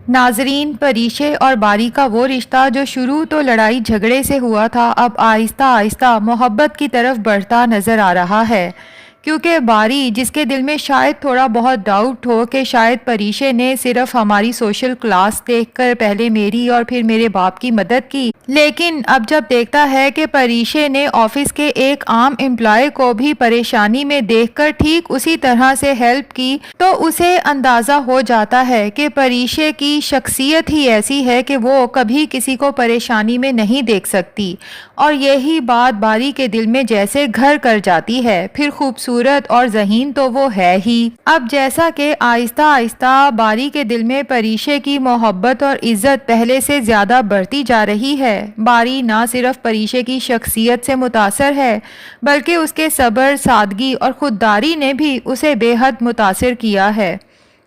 ناظرین، پریشے اور باری کا وہ رشتہ جو شروع تو لڑائی جھگڑے سے ہوا تھا، اب آہستہ آہستہ محبت کی طرف بڑھتا نظر آ رہا ہے، کیونکہ باری، جس کے دل میں شاید تھوڑا بہت ڈاؤٹ ہو کہ شاید پریشے نے صرف ہماری سوشل کلاس دیکھ کر پہلے میری اور پھر میرے باپ کی مدد کی، لیکن اب جب دیکھتا ہے کہ پریشے نے آفس کے ایک عام امپلائی کو بھی پریشانی میں دیکھ کر ٹھیک اسی طرح سے ہیلپ کی، تو اسے اندازہ ہو جاتا ہے کہ پریشے کی شخصیت ہی ایسی ہے کہ وہ کبھی کسی کو پریشانی میں نہیں دیکھ سکتی، اور یہی بات باری کے دل میں جیسے گھر کر جاتی ہے۔ پھر خوبصورت اور ذہین تو وہ ہے ہی۔ اب جیسا کہ آہستہ آہستہ باری کے دل میں پریشے کی محبت اور عزت پہلے سے زیادہ بڑھتی جا رہی ہے، باری نہ صرف پریشے کی شخصیت سے متاثر ہے، بلکہ اس کے صبر، سادگی اور خودداری نے بھی اسے بے حد متاثر کیا ہے۔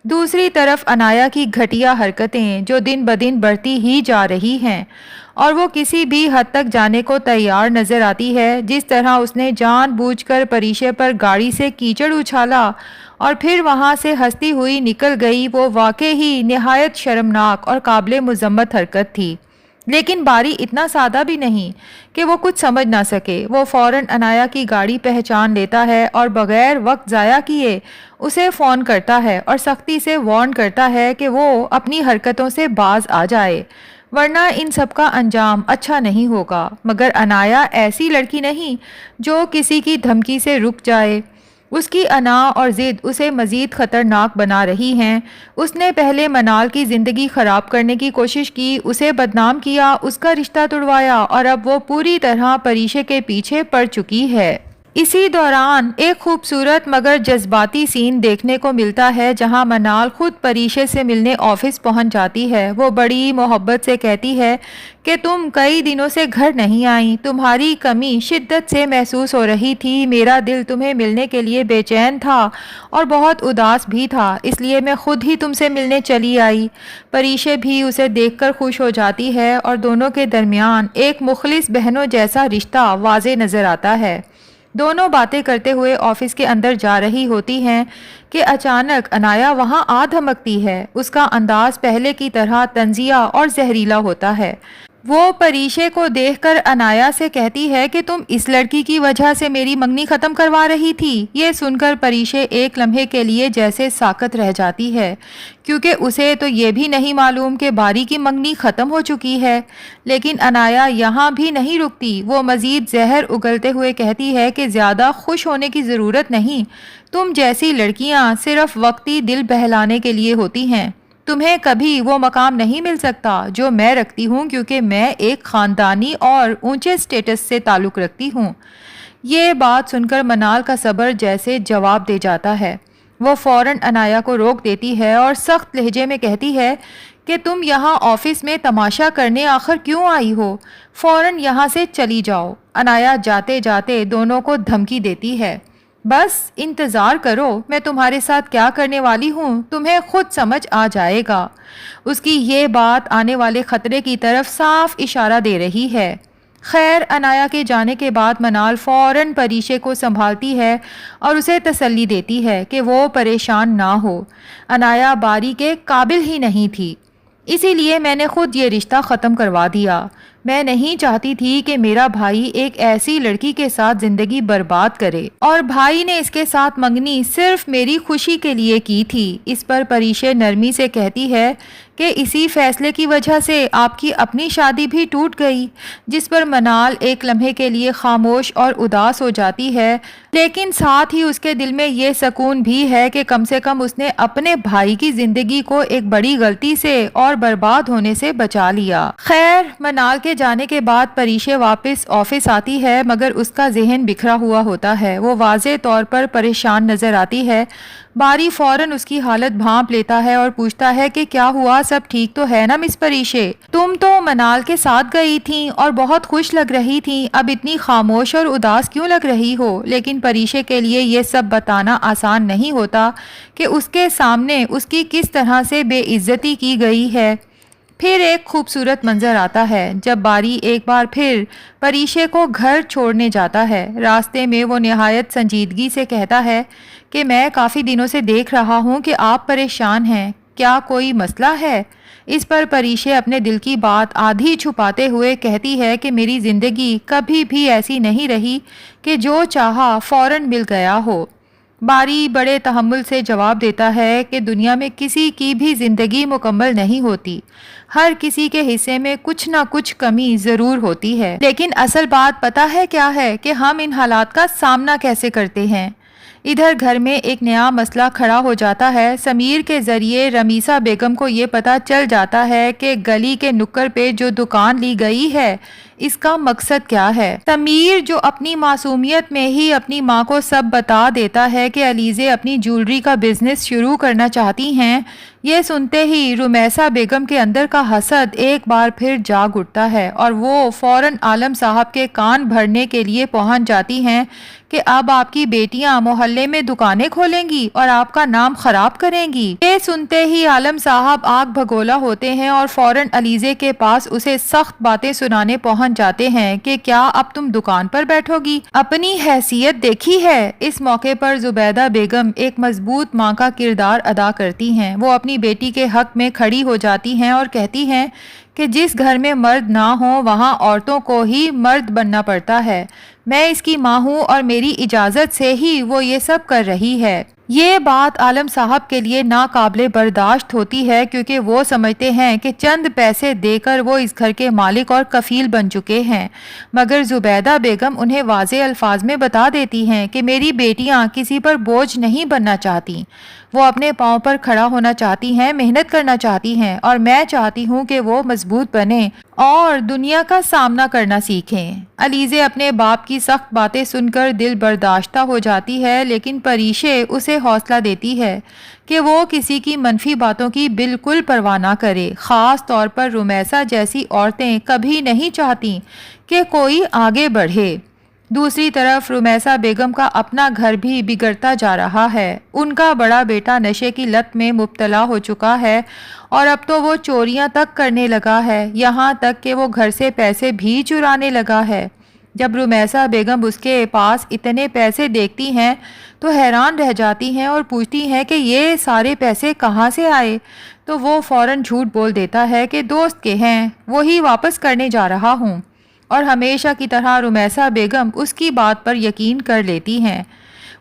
دوسری طرف انایا کی گھٹیا حرکتیں جو دن بدن بڑھتی ہی جا رہی ہیں، اور وہ کسی بھی حد تک جانے کو تیار نظر آتی ہے۔ جس طرح اس نے جان بوجھ کر پریشے پر گاڑی سے کیچڑ اچھالا اور پھر وہاں سے ہنستی ہوئی نکل گئی، وہ واقعی ہی نہایت شرمناک اور قابل مذمت حرکت تھی۔ لیکن باری اتنا سادہ بھی نہیں کہ وہ کچھ سمجھ نہ سکے۔ وہ فوراً انایا کی گاڑی پہچان لیتا ہے اور بغیر وقت ضائع کیے اسے فون کرتا ہے اور سختی سے وارن کرتا ہے کہ وہ اپنی حرکتوں سے باز آ جائے، ورنہ ان سب کا انجام اچھا نہیں ہوگا۔ مگر انایا ایسی لڑکی نہیں جو کسی کی دھمکی سے رک جائے۔ اس کی انا اور ضد اسے مزید خطرناک بنا رہی ہیں۔ اس نے پہلے منال کی زندگی خراب کرنے کی کوشش کی، اسے بدنام کیا، اس کا رشتہ توڑوایا، اور اب وہ پوری طرح پریشے کے پیچھے پڑ چکی ہے۔ اسی دوران ایک خوبصورت مگر جذباتی سین دیکھنے کو ملتا ہے جہاں منال خود پریشے سے ملنے آفس پہنچ جاتی ہے۔ وہ بڑی محبت سے کہتی ہے کہ تم کئی دنوں سے گھر نہیں آئیں، تمہاری کمی شدت سے محسوس ہو رہی تھی، میرا دل تمہیں ملنے کے لیے بے چین تھا اور بہت اداس بھی تھا، اس لیے میں خود ہی تم سے ملنے چلی آئی۔ پریشے بھی اسے دیکھ کر خوش ہو جاتی ہے اور دونوں کے درمیان ایک مخلص بہنوں جیسا رشتہ واضح نظر آتا ہے۔ دونوں باتیں کرتے ہوئے آفس کے اندر جا رہی ہوتی ہیں کہ اچانک انایا وہاں آ دھمکتی ہے۔ اس کا انداز پہلے کی طرح طنزیہ اور زہریلا ہوتا ہے۔ وہ پریشے کو دیکھ کر انایا سے کہتی ہے کہ تم اس لڑکی کی وجہ سے میری منگنی ختم کروا رہی تھی۔ یہ سن کر پریشے ایک لمحے کے لیے جیسے ساکت رہ جاتی ہے، کیونکہ اسے تو یہ بھی نہیں معلوم کہ باری کی منگنی ختم ہو چکی ہے۔ لیکن انایا یہاں بھی نہیں رکتی، وہ مزید زہر اگلتے ہوئے کہتی ہے کہ زیادہ خوش ہونے کی ضرورت نہیں، تم جیسی لڑکیاں صرف وقتی دل بہلانے کے لیے ہوتی ہیں، تمہیں کبھی وہ مقام نہیں مل سکتا جو میں رکھتی ہوں، کیونکہ میں ایک خاندانی اور اونچے سٹیٹس سے تعلق رکھتی ہوں۔ یہ بات سن کر منال کا صبر جیسے جواب دے جاتا ہے۔ وہ فوراً انایا کو روک دیتی ہے اور سخت لہجے میں کہتی ہے کہ تم یہاں آفس میں تماشا کرنے آخر کیوں آئی ہو؟ فوراً یہاں سے چلی جاؤ۔ انایا جاتے جاتے دونوں کو دھمکی دیتی ہے، بس انتظار کرو، میں تمہارے ساتھ کیا کرنے والی ہوں تمہیں خود سمجھ آ جائے گا۔ اس کی یہ بات آنے والے خطرے کی طرف صاف اشارہ دے رہی ہے۔ خیر، انایا کے جانے کے بعد منال فوراً پریشے کو سنبھالتی ہے اور اسے تسلی دیتی ہے کہ وہ پریشان نہ ہو، انایا باری کے قابل ہی نہیں تھی، اسی لیے میں نے خود یہ رشتہ ختم کروا دیا۔ میں نہیں چاہتی تھی کہ میرا بھائی ایک ایسی لڑکی کے ساتھ زندگی برباد کرے، اور بھائی نے اس کے ساتھ منگنی صرف میری خوشی کے لیے کی تھی۔ اس پر پریشے نرمی سے کہتی ہے کہ اسی فیصلے کی وجہ سے آپ کی اپنی شادی بھی ٹوٹ گئی، جس پر منال ایک لمحے کے لیے خاموش اور اداس ہو جاتی ہے، لیکن ساتھ ہی اس کے دل میں یہ سکون بھی ہے کہ کم سے کم اس نے اپنے بھائی کی زندگی کو ایک بڑی غلطی سے اور برباد ہونے سے بچا لیا۔ خیر، منال کے جانے کے بعد پریشے واپس آفس آتی ہے، مگر اس کا ذہن بکھرا ہوا ہوتا ہے۔ وہ واضح طور پر پریشان نظر آتی ہے۔ باری فوراً اس کی حالت بھانپ لیتا ہے اور پوچھتا ہے کہ کیا ہوا، سب ٹھیک تو ہے نا مس پریشے؟ تم تو منال کے ساتھ گئی تھیں اور بہت خوش لگ رہی تھیں، اب اتنی خاموش اور اداس کیوں لگ رہی ہو؟ لیکن پریشے کے لیے یہ سب بتانا آسان نہیں ہوتا کہ اس کے سامنے اس کی کس طرح سے بے عزتی کی گئی ہے۔ پھر ایک خوبصورت منظر آتا ہے جب باری ایک بار پھر پریشے کو گھر چھوڑنے جاتا ہے۔ راستے میں وہ نہایت سنجیدگی سے کہتا ہے کہ میں کافی دنوں سے دیکھ رہا ہوں کہ آپ پریشان ہیں، کیا کوئی مسئلہ ہے؟ اس پر پریشے اپنے دل کی بات آدھی چھپاتے ہوئے کہتی ہے کہ میری زندگی کبھی بھی ایسی نہیں رہی کہ جو چاہا فوراً مل گیا ہو۔ باری بڑے تحمل سے جواب دیتا ہے کہ دنیا میں کسی کی بھی زندگی مکمل نہیں ہوتی، ہر کسی کے حصے میں کچھ نہ کچھ کمی ضرور ہوتی ہے، لیکن اصل بات پتہ ہے کیا ہے کہ ہم ان حالات کا سامنا کیسے کرتے ہیں۔ ادھر گھر میں ایک نیا مسئلہ کھڑا ہو جاتا ہے۔ سمیر کے ذریعے رمیسا بیگم کو یہ پتہ چل جاتا ہے کہ گلی کے نکڑ پہ جو دکان لی گئی ہے اس کا مقصد کیا ہے۔ سمیر جو اپنی معصومیت میں ہی اپنی ماں کو سب بتا دیتا ہے کہ علیزے اپنی جیولری کا بزنس شروع کرنا چاہتی ہیں، یہ سنتے ہی رمیسا بیگم کے اندر کا حسد ایک بار پھر جاگ اٹھتا ہے اور وہ فوراً عالم صاحب کے کان بھرنے کے لیے پہنچ جاتی ہیں کہ اب آپ کی بیٹیاں محلے میں دکانیں کھولیں گی اور آپ کا نام خراب کریں گی۔ یہ سنتے ہی عالم صاحب آگ بھگولا ہوتے ہیں اور فوراً علیزے کے پاس اسے سخت باتیں سنانے پہنچ جاتے ہیں کہ کیا اب تم دکان پر بیٹھو گی، اپنی حیثیت دیکھی ہے۔ اس موقع پر زبیدہ بیگم ایک مضبوط ماں کا کردار ادا کرتی ہیں۔ وہ اپنی بیٹی کے حق میں کھڑی ہو جاتی ہیں اور کہتی ہیں کہ جس گھر میں مرد نہ ہوں وہاں عورتوں کو ہی مرد بننا پڑتا ہے۔ میں اس کی ماں ہوں اور میری اجازت سے ہی وہ یہ سب کر رہی ہے۔ یہ بات عالم صاحب کے لیے ناقابل برداشت ہوتی ہے کیونکہ وہ سمجھتے ہیں کہ چند پیسے دے کر وہ اس گھر کے مالک اور کفیل بن چکے ہیں، مگر زبیدہ بیگم انہیں واضح الفاظ میں بتا دیتی ہیں کہ میری بیٹیاں کسی پر بوجھ نہیں بننا چاہتی، وہ اپنے پاؤں پر کھڑا ہونا چاہتی ہیں، محنت کرنا چاہتی ہیں اور میں چاہتی ہوں کہ وہ مضبوط بنیں اور دنیا کا سامنا کرنا سیکھیں۔ علیزے اپنے باپ کی سخت باتیں سن کر دل برداشتہ ہو جاتی ہے، لیکن پریشے اسے حوصلہ دیتی ہے کہ وہ کسی کی منفی باتوں کی بالکل پرواہ نہ کرے، خاص طور پر رمیسا جیسی عورتیں کبھی نہیں چاہتی کہ کوئی آگے بڑھے۔ دوسری طرف رمیسا بیگم کا اپنا گھر بھی بگڑتا جا رہا ہے۔ ان کا بڑا بیٹا نشے کی لت میں مبتلا ہو چکا ہے اور اب تو وہ چوریاں تک کرنے لگا ہے، یہاں تک کہ وہ گھر سے پیسے بھی چرانے لگا ہے۔ جب رمیسا بیگم اس کے پاس اتنے پیسے دیکھتی ہیں تو حیران رہ جاتی ہیں اور پوچھتی ہیں کہ یہ سارے پیسے کہاں سے آئے، تو وہ فوراً جھوٹ بول دیتا ہے کہ دوست کے ہیں، وہی واپس کرنے جا رہا ہوں، اور ہمیشہ کی طرح رمیسا بیگم اس کی بات پر یقین کر لیتی ہیں،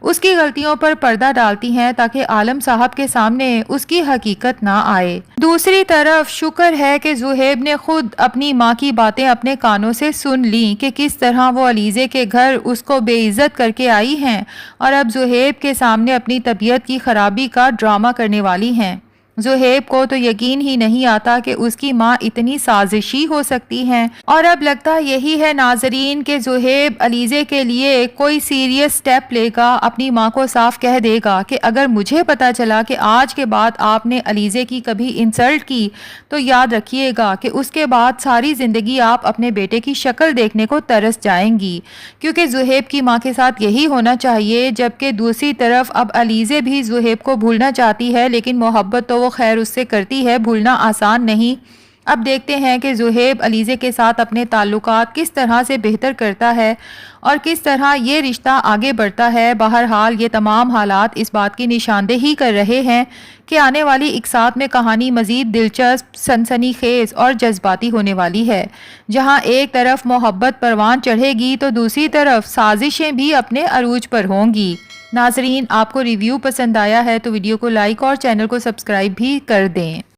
اس کی غلطیوں پر پردہ ڈالتی ہیں تاکہ عالم صاحب کے سامنے اس کی حقیقت نہ آئے۔ دوسری طرف شکر ہے کہ زہیب نے خود اپنی ماں کی باتیں اپنے کانوں سے سن لیں کہ کس طرح وہ علیزے کے گھر اس کو بے عزت کر کے آئی ہیں اور اب زہیب کے سامنے اپنی طبیعت کی خرابی کا ڈرامہ کرنے والی ہیں۔ زہیب کو تو یقین ہی نہیں آتا کہ اس کی ماں اتنی سازشی ہو سکتی ہیں، اور اب لگتا یہی ہے ناظرین کہ زہیب علیزے کے لیے کوئی سیریس سٹیپ لے گا، اپنی ماں کو صاف کہہ دے گا کہ اگر مجھے پتا چلا کہ آج کے بعد آپ نے علیزے کی کبھی انسلٹ کی تو یاد رکھیے گا کہ اس کے بعد ساری زندگی آپ اپنے بیٹے کی شکل دیکھنے کو ترس جائیں گی، کیونکہ زہیب کی ماں کے ساتھ یہی ہونا چاہیے۔ جبکہ دوسری طرف اب علیزے بھی زہیب کو بھولنا چاہتی ہے، لیکن محبت تو وہ خیر اس سے کرتی ہے، بھولنا آسان نہیں۔ اب دیکھتے ہیں کہ زہیب علیزے کے ساتھ اپنے تعلقات کس طرح سے بہتر کرتا ہے اور کس طرح یہ رشتہ آگے بڑھتا ہے۔ بہرحال یہ تمام حالات اس بات کی نشاندہی کر رہے ہیں کہ آنے والی اقساط میں کہانی مزید دلچسپ، سنسنی خیز اور جذباتی ہونے والی ہے، جہاں ایک طرف محبت پروان چڑھے گی تو دوسری طرف سازشیں بھی اپنے عروج پر ہوں گی۔ ناظرین، آپ کو ریویو پسند آیا ہے تو ویڈیو کو لائک اور چینل کو سبسکرائب بھی کر دیں۔